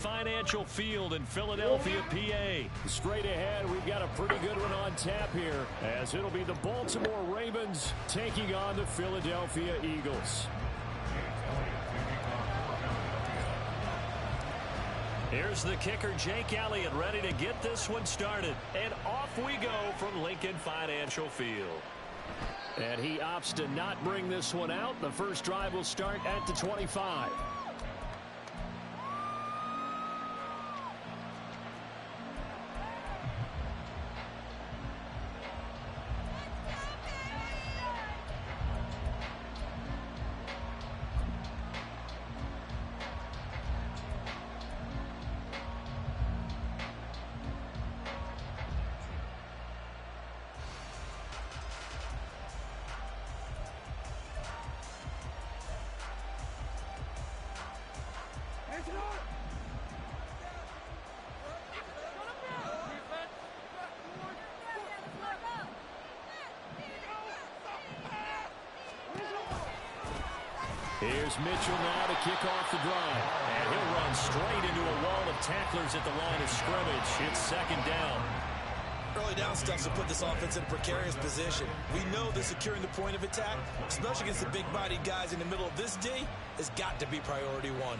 Financial Field in Philadelphia, PA. Straight ahead, we've got a pretty good one on tap here, as it'll be the Baltimore Ravens taking on the Philadelphia Eagles. Here's the kicker, Jake Elliott, ready to get this one started. And off we go from Lincoln Financial Field. And he opts to not bring this one out. The first drive will start at the 25. Here's Mitchell now to kick off the drive. And he'll run straight into a wall of tacklers at the line of scrimmage. It's second down. Early down stuff to put this offense in a precarious position. We know that securing the point of attack, especially against the big-bodied guys in the middle of this D, has got to be priority one.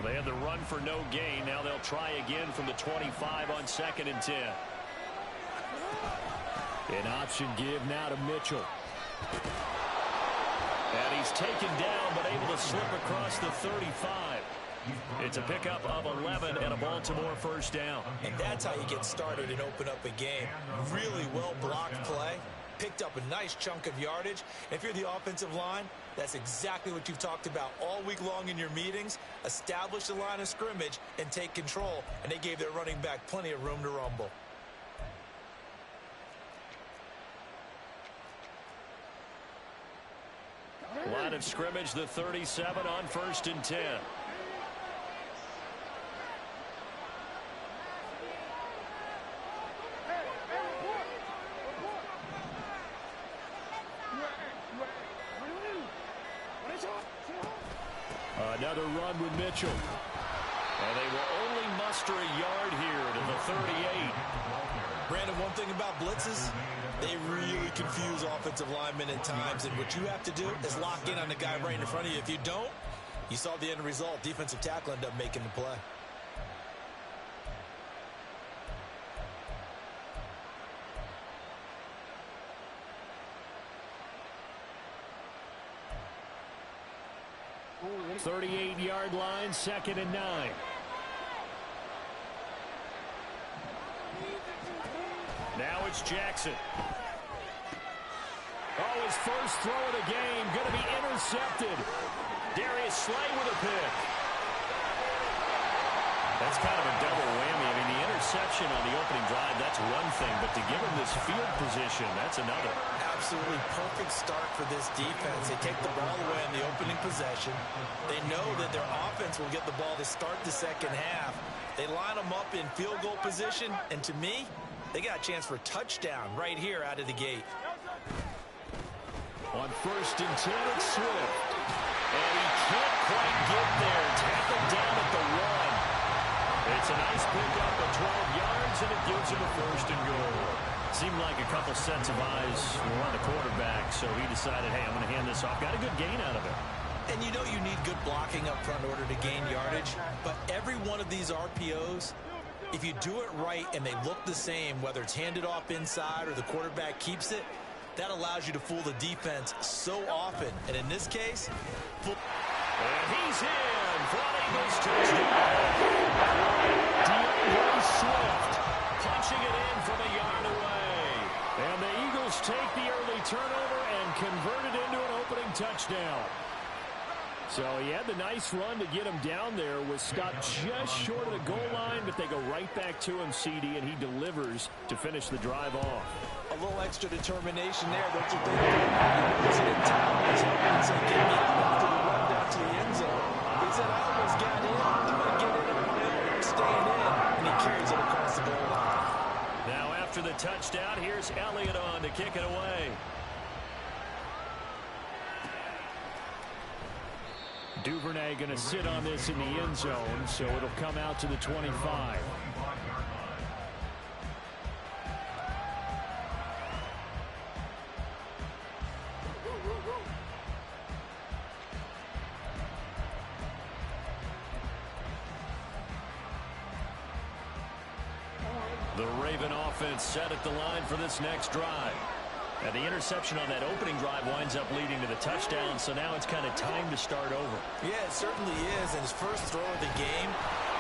They had the run for no gain. Now they'll try again from the 25 on 2nd and 10. An option give now to Mitchell. And he's taken down, but able to slip across the 35. It's a pickup of 11 and a Baltimore first down. And that's how you get started and open up a game. Really well-blocked play. Picked up a nice chunk of yardage. If you're the offensive line, that's exactly what you've talked about all week long in your meetings. Establish the line of scrimmage and take control. And they gave their running back plenty of room to rumble. Line of scrimmage, the 37 on 1st and 10. Another run with Mitchell. And they will only muster a yard here to the 38. Brandon, one thing about blitzes, they really confuse offensive linemen at times. And what you have to do is lock in on the guy right in front of you. If you don't, you saw the end result. Defensive tackle ended up making the play. Oh, 38-yard line, 2nd and 9. Now it's Jackson. Oh, his first throw of the game going to be intercepted. Darius Slay with a pick. That's kind of a double whammy. I mean, the interception on the opening drive, that's one thing, but to give him this field position, that's another. Absolutely perfect start for this defense. They take the ball away in the opening possession. They know that their offense will get the ball to start the second half. They line them up in field goal position, and to me, they got a chance for a touchdown right here out of the gate. On 1st and 10, it's Swift. And he can't quite get there. Tackled down at the 1. It's a nice pickup of 12 yards, and it gives him a 1st and goal. Seemed like a couple sets of eyes were on the quarterback, so he decided, hey, I'm going to hand this off. Got a good gain out of it. And you know you need good blocking up front in order to gain yardage, but every one of these RPOs, if you do it right and they look the same, whether it's handed off inside or the quarterback keeps it, that allows you to fool the defense so often. And in this case, and he's in for an Eagles touchdown. DIZ Swift punching it in from a yard away. And the Eagles take the early turnover and convert it into an opening touchdown. So he had the nice run to get him down there, was stopped just short of the goal line, but they go right back to him, CD, and he delivers to finish the drive off. A little extra determination there, don't you think? He was in town and said, get me out after the run down to the end zone. He said, I almost got in. I'm going to get in on my own. I'm staying in. And he carries it across the goal line. Now after the touchdown, here's Elliott on to kick it away. Duvernay going to sit on this in the end zone, so it'll come out to the 25. The Raven offense set at the line for this next drive. And the interception on that opening drive winds up leading to the touchdown, so now it's kind of time to start over. Yeah, it certainly is. And his first throw of the game,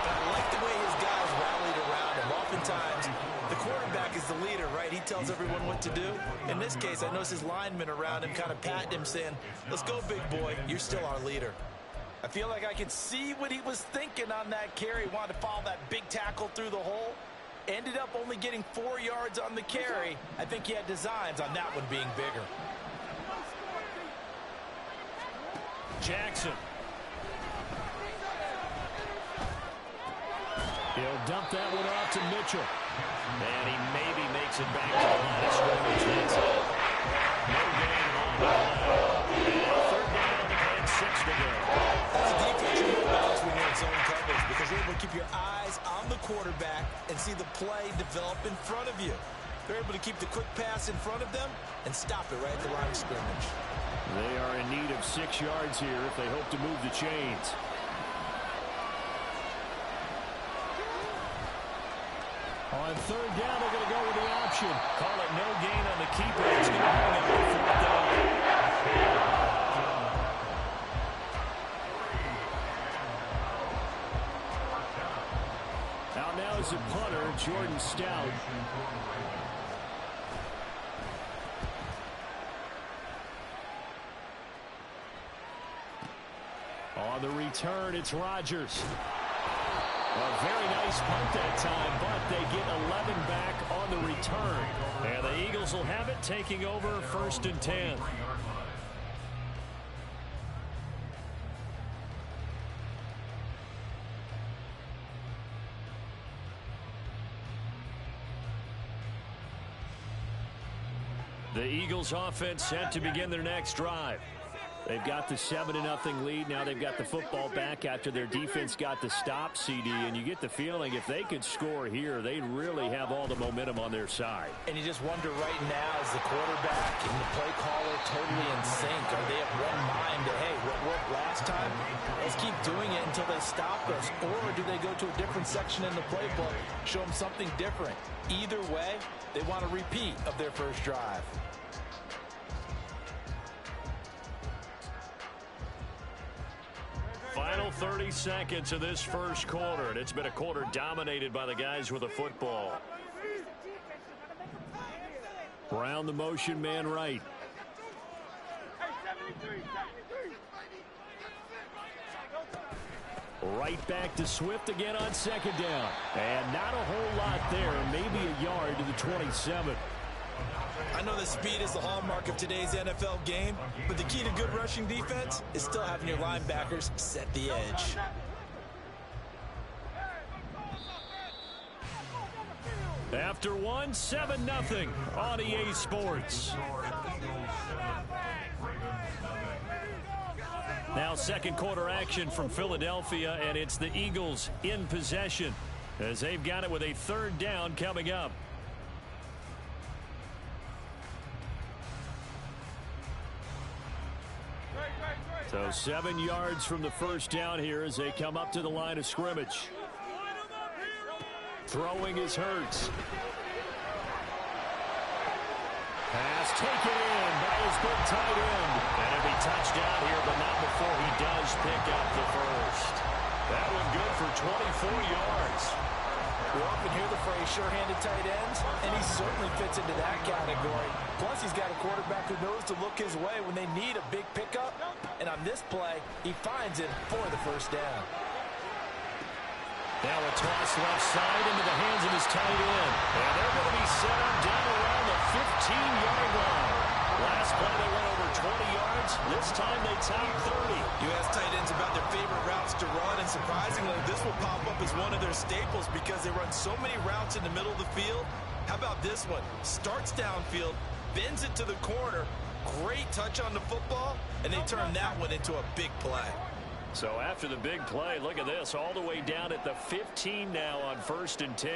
but I like the way his guys rallied around him. Oftentimes, the quarterback is the leader, right? He tells everyone what to do. In this case, I notice his linemen around him kind of patting him, saying, let's go, big boy. You're still our leader. I feel like I could see what he was thinking on that carry. He wanted to follow that big tackle through the hole. Ended up only getting 4 yards on the carry. I think he had designs on that one being bigger. Jackson. He'll dump that one off to Mitchell. And he maybe makes it back to the line of scrimmage. That's it. No gain on the play. Third down and 6 to go. That's a defense you know about when you're in zone coverage, because you're able to keep your eyes on the quarterback and see the play develop in front of you. They're able to keep the quick pass in front of them and stop it right at the line of scrimmage. They are in need of 6 yards here if they hope to move the chains. On third down, they're going to go with the option. Call it no gain on the keeper. It's going to bring up the fourth down. Out now is the punter, Jordan Stout. On the return, it's Rodgers. A very nice punt that time, but they get 11 back on the return. And the Eagles will have it, taking over 1st and 10. The Eagles offense set to begin their next drive. They've got the 7-0 lead. Now they've got the football back after their defense got the stop, CD. And you get the feeling if they could score here, they'd really have all the momentum on their side. And you just wonder right now, is the quarterback and the play caller totally in sync? Are they of one mind that, hey, what worked last time, let's keep doing it until they stop us? Or do they go to a different section in the playbook, show them something different? Either way, they want a repeat of their first drive. Final 30 seconds of this first quarter, and it's been a quarter dominated by the guys with the football. Brown the motion man right. Right back to Swift again on second down. And not a whole lot there, maybe a yard to the 27. I know that speed is the hallmark of today's NFL game, but the key to good rushing defense is still having your linebackers set the edge. After one, 7-0 on EA Sports. Now second quarter action from Philadelphia, and it's the Eagles in possession as they've got it with a third down coming up. So 7 yards from the first down here as they come up to the line of scrimmage. Throwing is Hurts. Pass taken in by his big tight end. And he'll be touched down here, but not before he does pick up the first. That one good for 24 yards. We often hear the phrase sure-handed tight ends, and he certainly fits into that category. Plus, he's got a quarterback who knows to look his way when they need a big pickup. And on this play, he finds it for the first down. Now a toss left side into the hands of his tight end. And they're going to be set up down around the 15-yard line. Last play they went over 20 yards. This time they topped 30. You ask tight ends about their favorite routes to run, and surprisingly, this will pop up as one of their staples because they run so many routes in the middle of the field. How about this one? Starts downfield, bends it to the corner, great touch on the football, and they turn that one into a big play. So after the big play, look at this, all the way down at the 15 now on 1st and 10.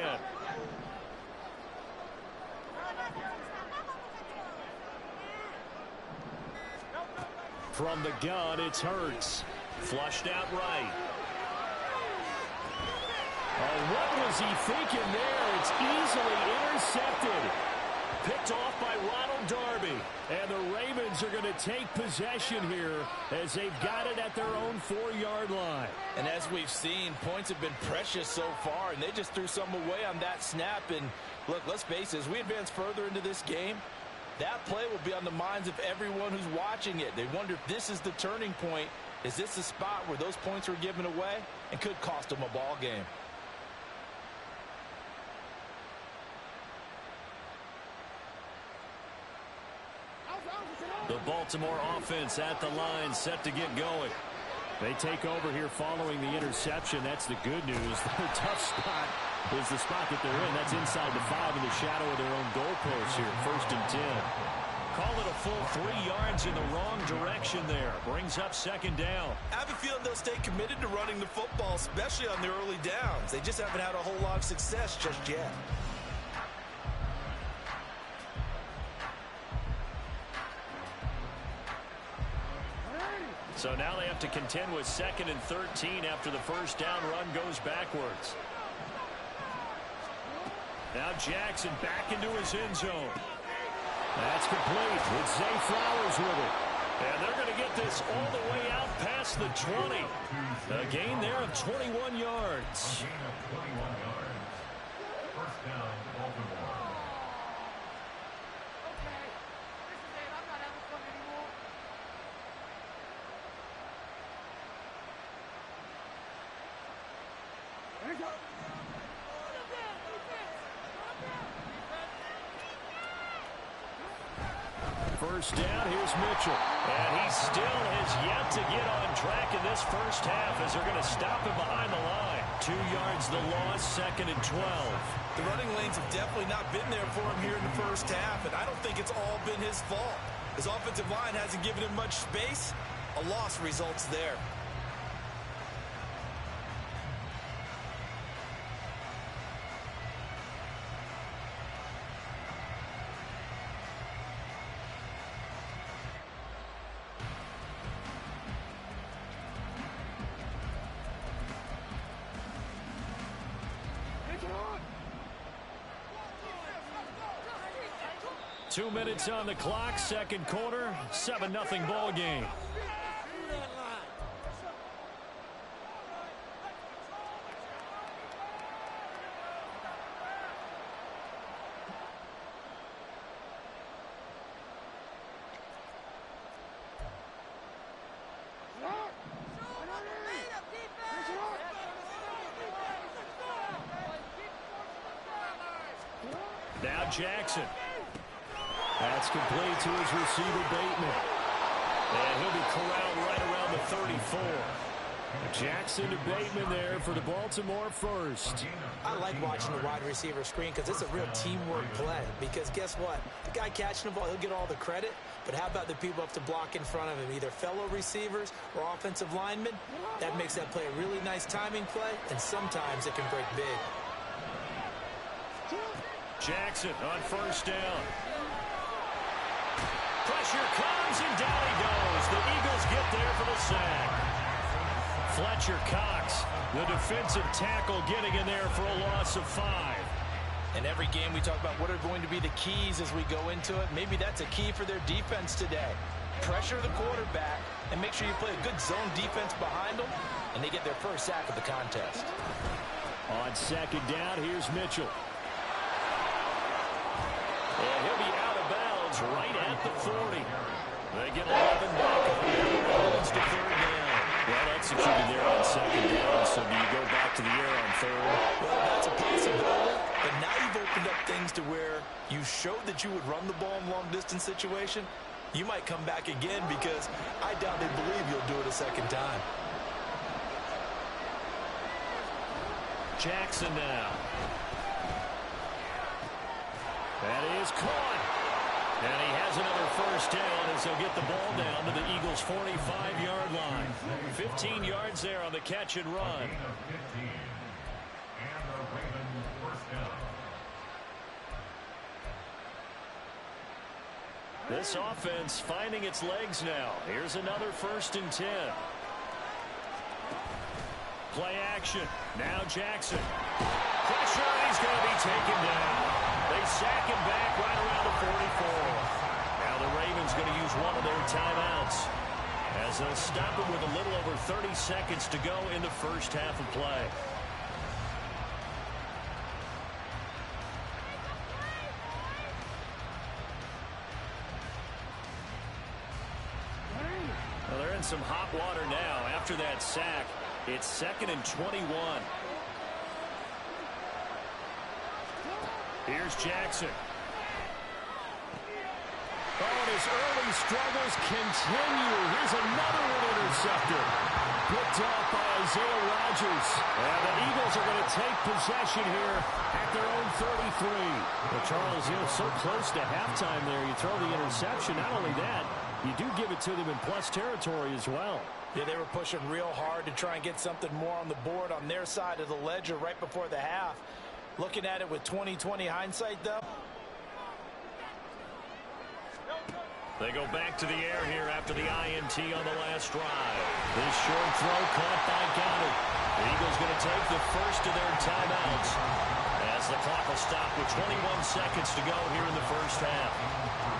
From the gun, it's Hurts. Flushed out right. Oh, what was he thinking there? It's easily intercepted. Picked off by Ronald Darby. And the Ravens are going to take possession here as they've got it at their own 4-yard line. And as we've seen, points have been precious so far, and they just threw some away on that snap. And look, let's face it, as we advance further into this game, that play will be on the minds of everyone who's watching it. They wonder if this is the turning point. Is this the spot where those points were given away and could cost them a ball game? The Baltimore offense at the line, set to get going. They take over here following the interception. That's the good news. The tough spot is the spot that they're in. That's inside the 5 in the shadow of their own goalpost here. 1st and 10. Call it a full 3 yards in the wrong direction there. Brings up 2nd down. I have a feeling they'll stay committed to running the football, especially on their early downs. They just haven't had a whole lot of success just yet. So now they have to contend with 2nd and 13 after the 1st down run goes backwards. Now Jackson back into his end zone. That's complete. It's Zay Flowers with it. And they're going to get this all the way out past the 20. A gain there of 21 yards. First down, here's Mitchell. And he still has yet to get on track in this 1st half as they're going to stop him behind the line. 2 yards the loss, 2nd and 12. The running lanes have definitely not been there for him here in the 1st half, and I don't think it's all been his fault. His offensive line hasn't given him much space. A loss results there. Two minutes on the clock, 2nd quarter, 7-0 ball game. Now Jackson. That's complete to his receiver, Bateman. And he'll be corralled right around the 34. Jackson to Bateman there for the Baltimore 1st. I like watching the wide receiver screen because it's a real teamwork play. Because guess what? The guy catching the ball, he'll get all the credit. But how about the people up to block in front of him, either fellow receivers or offensive linemen? That makes that play a really nice timing play, and sometimes it can break big. Jackson on 1st down. Pressure comes, and down he goes. The Eagles get there for the sack. Fletcher Cox, the defensive tackle, getting in there for a loss of 5. In every game, we talk about what are going to be the keys as we go into it. Maybe that's a key for their defense today. Pressure the quarterback and make sure you play a good zone defense behind them, and they get their 1st sack of the contest. On 2nd down, here's Mitchell. And he'll be out of bounds right at the 40. They get 11 back on the Ravens to 3rd down. Well executed there on 2nd down, so do you go back to the air on 3rd? Well, that's a possibility, but now you've opened up things to where you showed that you would run the ball in long-distance situation, you might come back again because I doubt they believe you'll do it a second time. Jackson now. That is caught. And he has another first down as he'll get the ball down to the Eagles' 45-yard line. 15 yards there on the catch and run. This offense finding its legs now. Here's another 1st and 10. Play action. Now Jackson. Pressure, and he's going to be taken down. They sack him back right around the 44. Now the Ravens going to use one of their timeouts as they'll stop him with a little over 30 seconds to go in the first half of play. Well, they're in some hot water now after that sack. It's 2nd and 21. Here's Jackson. Oh, and his early struggles continue. Here's another one intercepted. Picked off by Isaiah Rodgers. And the Eagles are going to take possession here at their own 33. Well, Charles, so close to halftime there. You throw the interception. Not only that, you do give it to them in plus territory as well. Yeah, they were pushing real hard to try and get something more on the board on their side of the ledger right before the half. Looking at it with 20/20 hindsight, though. They go back to the air here after the INT on the last drive. This short throw caught by Goddard. The Eagles going to take the first of their timeouts as the clock will stop with 21 seconds to go here in the first half.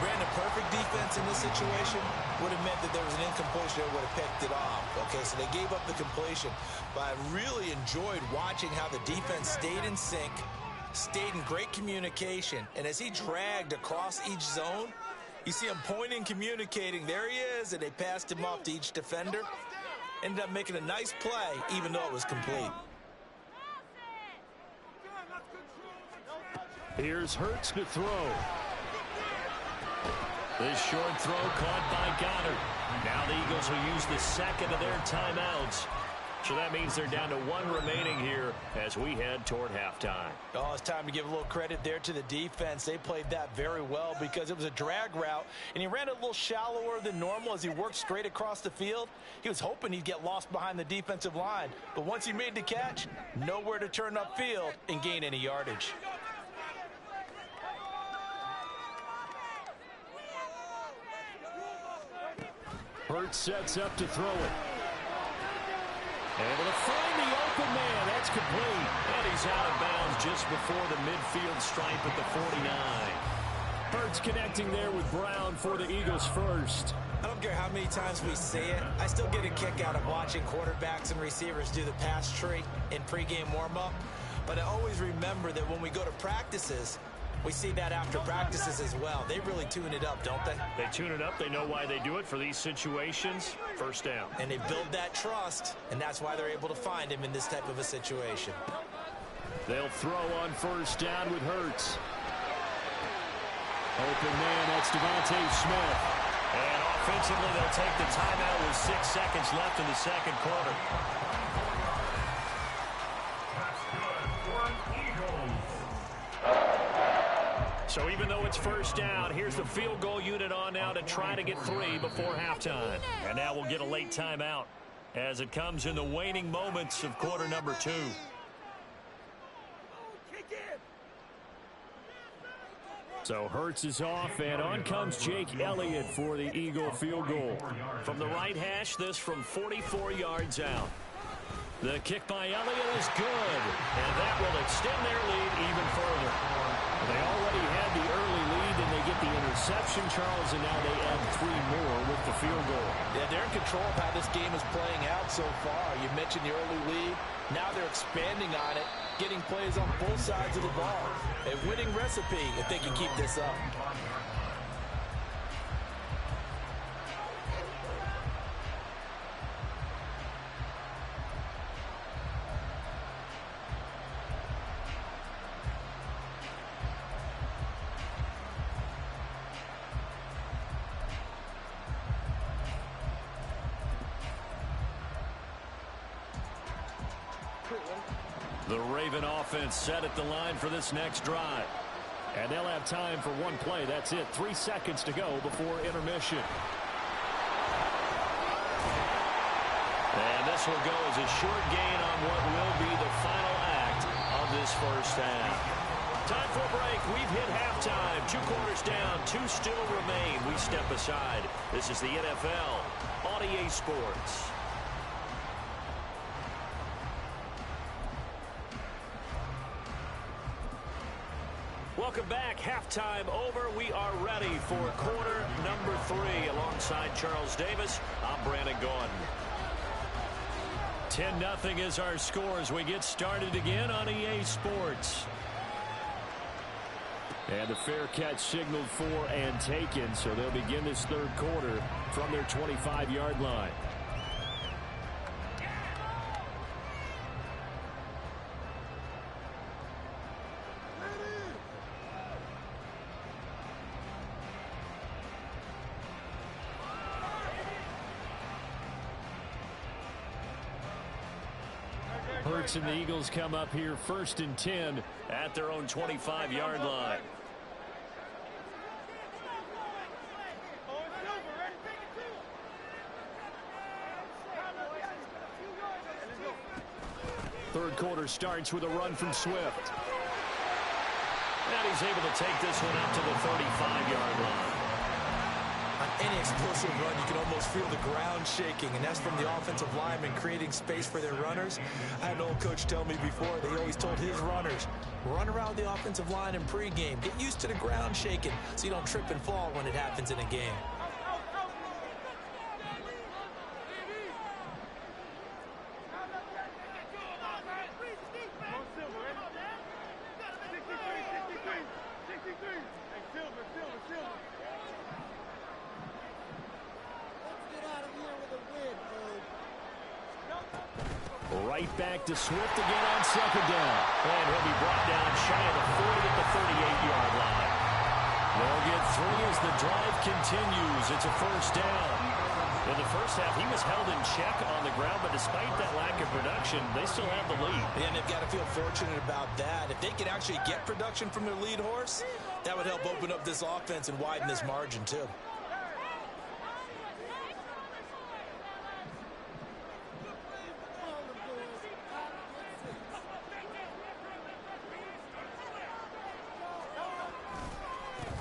Brandon, perfect defense in this situation would have meant that there was an incompletion that would have picked it off. Okay, so they gave up the completion. But I really enjoyed watching how the defense stayed in sync, stayed in great communication. And as he dragged across each zone, you see him pointing, communicating. There he is, and they passed him off to each defender. Ended up making a nice play, even though it was complete. Here's Hurts to throw. This short throw caught by Goddard. Now the Eagles will use the second of their timeouts. So that means they're down to one remaining here as we head toward halftime. Oh, it's time to give a little credit there to the defense. They played that very well because it was a drag route, and he ran a little shallower than normal as he worked straight across the field. He was hoping he'd get lost behind the defensive line, but once he made the catch, nowhere to turn upfield and gain any yardage. Hurts sets up to throw it. Able to find the open man. That's complete. And he's out of bounds just before the midfield stripe at the 49. Hurts connecting there with Brown for the Eagles first. I don't care how many times we say it. I still get a kick out of watching quarterbacks and receivers do the pass tree in pregame warm-up. But I always remember that when we go to practices, we see that after practices as well. They really tune it up, don't they? They tune it up. They know why they do it for these situations. First down. And they build that trust, and that's why they're able to find him in this type of a situation. They'll throw on first down with Hurts. Open man, that's Devontae Smith. And offensively, they'll take the timeout with 6 seconds left in the second quarter. So even though it's first down, here's the field goal unit on now to try to get 3 before halftime. And now we'll get a late timeout as it comes in the waning moments of quarter number 2. So Hurts is off, and on comes Jake Elliott for the Eagle field goal. From the right hash, this from 44 yards out. The kick by Elliott is good, and that will extend their lead even further. They already had the early lead, and they get the interception, Charles, and now they add 3 more with the field goal. Yeah, they're in control of how this game is playing out so far. You mentioned the early lead. Now they're expanding on it, getting plays on both sides of the ball. A winning recipe if they can keep this up. The Raven offense set at the line for this next drive. And they'll have time for one play. That's it. 3 seconds to go before intermission. And this will go as a short gain on what will be the final act of this first half. Time for a break. We've hit halftime. 2 quarters down. 2 still remain. We step aside. This is the NFL on EA Sports. Welcome back. Halftime over. We are ready for quarter number 3. Alongside Charles Davis, I'm Brandon Gaudin. 10-0 is our score as we get started again on EA Sports. And the fair catch signaled for and taken, so they'll begin this third quarter from their 25-yard line. Hurts and the Eagles come up here 1st and 10 at their own 25-yard line. Third quarter starts with a run from Swift. And he's able to take this one up to the 35-yard line. On any explosive run, you can almost feel the ground shaking, and that's from the offensive linemen creating space for their runners. I had an old coach tell me before, they always told his runners, run around the offensive line in pregame. Get used to the ground shaking so you don't trip and fall when it happens in a game. Right back to Swift again on second down. And he'll be brought down shy of the 40 at the 38-yard line. They'll get 3 as the drive continues. It's a first down. In the first half, he was held in check on the ground, but despite that lack of production, they still have the lead. And they've got to feel fortunate about that. If they could actually get production from their lead horse, that would help open up this offense and widen this margin, too.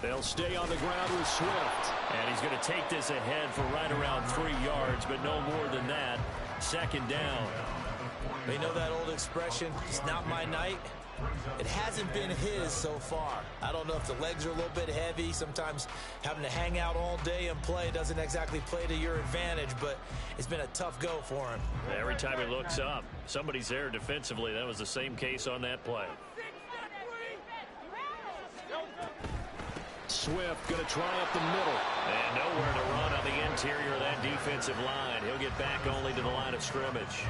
They'll stay on the ground with Swift. And he's going to take this ahead for right around 3 yards, but no more than that. Second down. They know that old expression, it's not my night. It hasn't been his so far. I don't know if the legs are a little bit heavy. Sometimes having to hang out all day and play doesn't exactly play to your advantage, but it's been a tough go for him. Every time he looks up, somebody's there defensively. That was the same case on that play. Swift going to try up the middle. And nowhere to run on the interior of that defensive line. He'll get back only to the line of scrimmage.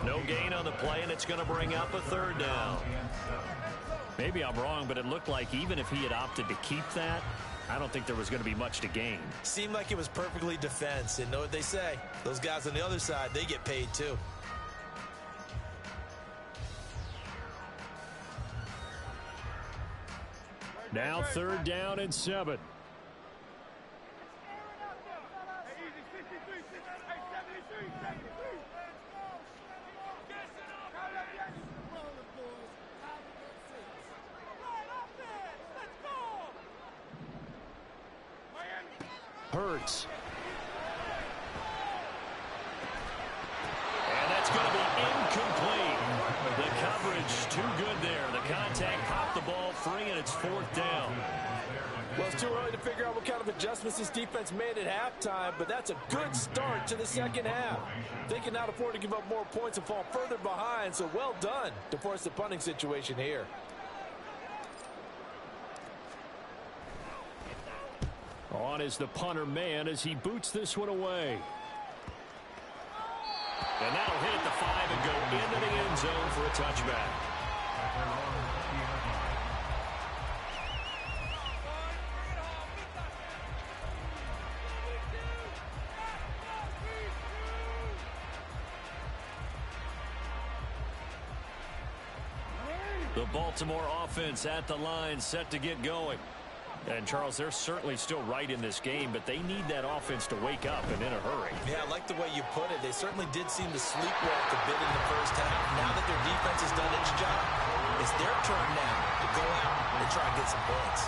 No gain on the play, and it's going to bring up a third down. Maybe I'm wrong, but it looked like even if he had opted to keep that, I don't think there was going to be much to gain. Seemed like it was perfectly defense, and know what they say. Those guys on the other side, they get paid too. Now 3rd down and 7. Hurts. And that's going to be incomplete. The coverage too good there. The contact popped the ball free, and it's 4th down. Well, it's too early to figure out what kind of adjustments this defense made at halftime, but that's a good start to the second half. They can not afford to give up more points and fall further behind, so well done to force the punting situation here. On is the punter man as he boots this one away. And that'll hit at the 5 and go into the end zone for a touchback. The Baltimore offense at the line, set to get going. And, Charles, they're certainly still right in this game, but they need that offense to wake up and in a hurry. Yeah, I like the way you put it. They certainly did seem to sleepwalk a bit in the first half. Now that their defense has done its job, it's their turn now to go out and try and get some points.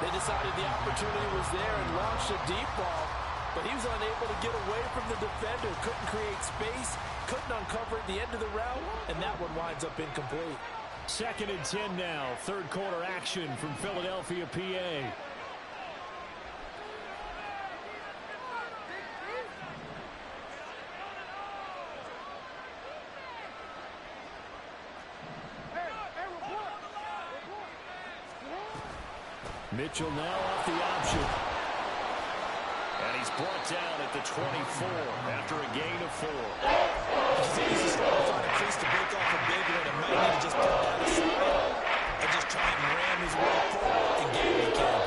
They decided the opportunity was there and launched a deep ball, but he was unable to get away from the defender. Couldn't create space, couldn't uncover at the end of the route, and that one winds up incomplete. 2nd and 10 now. Third quarter action from Philadelphia, PA. Mitchell now off the option. And he's brought down at the 24 after a gain of 4. He's just trying to find a place to break off a big one and might need to just put that aside and just try and ram his way forward and get what he can.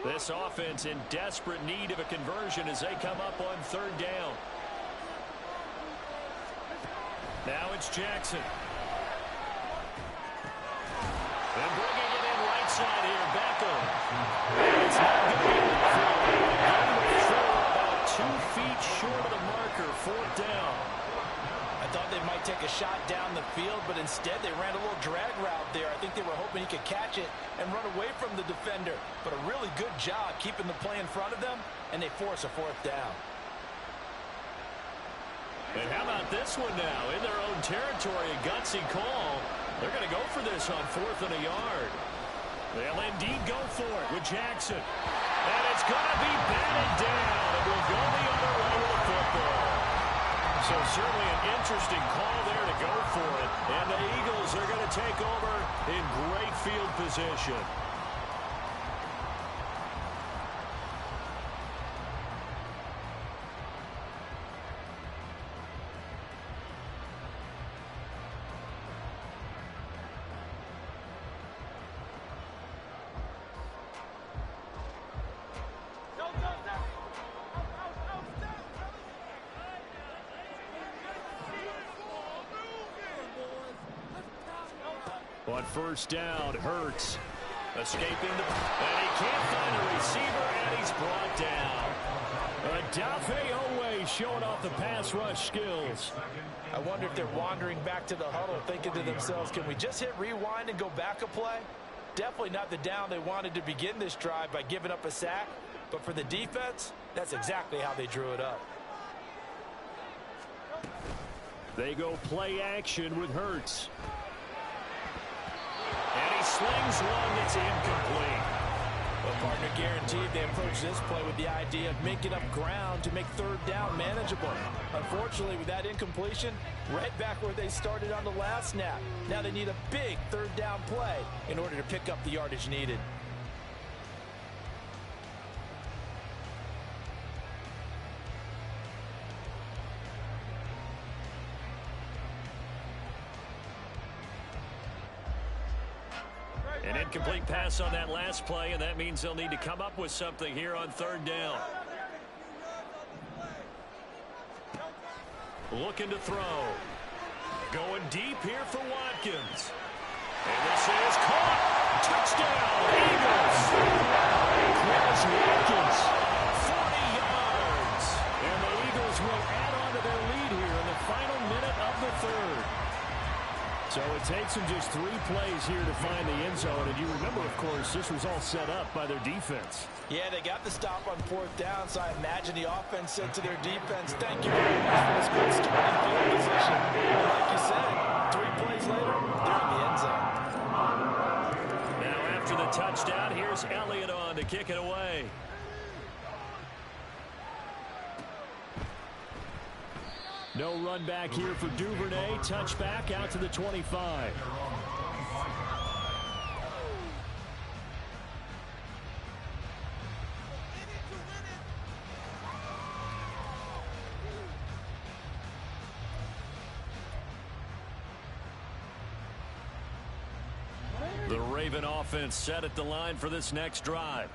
This offense in desperate need of a conversion as they come up on 3rd down. Now it's Jackson. And bringing it in right side here, Beckham. And it's not going to be enough for him. About 2 feet short of the marker, 4th down. I thought they might take a shot down the field, but instead they ran a little drag route there. I think they were hoping he could catch it and run away from the defender. But a really good job keeping the play in front of them, and they force a 4th down. And how about this one now? In their own territory, a gutsy call. They're going to go for this on 4th and a yard. They'll indeed go for it with Jackson. And it's going to be batted down. It will go the other way with the football. So certainly an interesting call there to go for it. And the Eagles are going to take over in great field position. On 1st down, Hurts escaping and he can't find a receiver, and he's brought down. Odafe Oweh showing off the pass rush skills. I wonder if they're wandering back to the huddle thinking to themselves, can we just hit rewind and go back a play? Definitely not the down they wanted to begin this drive by giving up a sack, but for the defense, that's exactly how they drew it up. They go play action with Hurts. And he slings one that's incomplete. Well, partner, guaranteed they approach this play with the idea of making up ground to make 3rd down manageable. Unfortunately, with that incompletion, right back where they started on the last snap. Now they need a big 3rd down play in order to pick up the yardage needed. An incomplete pass on that last play, and that means they'll need to come up with something here on 3rd down. Looking to throw. Going deep here for Watkins. And this is caught. Touchdown, Eagles. Chris Watkins, 40 yards. And the Eagles will add on to their lead here in the final minute of the 3rd. So it takes them just 3 plays here to find the end zone. And you remember, of course, this was all set up by their defense. Yeah, they got the stop on 4th down, so I imagine the offense said to their defense, thank you very much for this good starting field position. And like you said, 3 plays later, they're in the end zone. Now after the touchdown, here's Elliott on to kick it away. No run back here for Duvernay. Touchback out to the 25. The Raven offense set at the line for this next drive.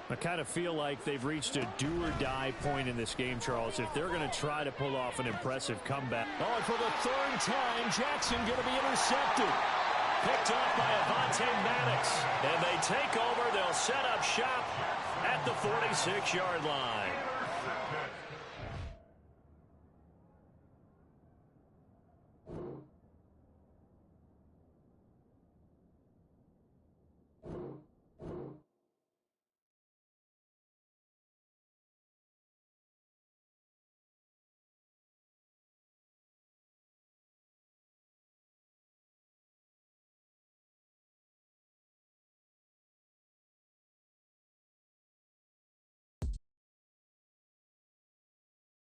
I kind of feel like they've reached a do-or-die point in this game, Charles, if they're going to try to pull off an impressive comeback. Oh, and for the third time, Jackson going to be intercepted. Picked up by Avonte Maddox. And they take over. They'll set up shop at the 46-yard line.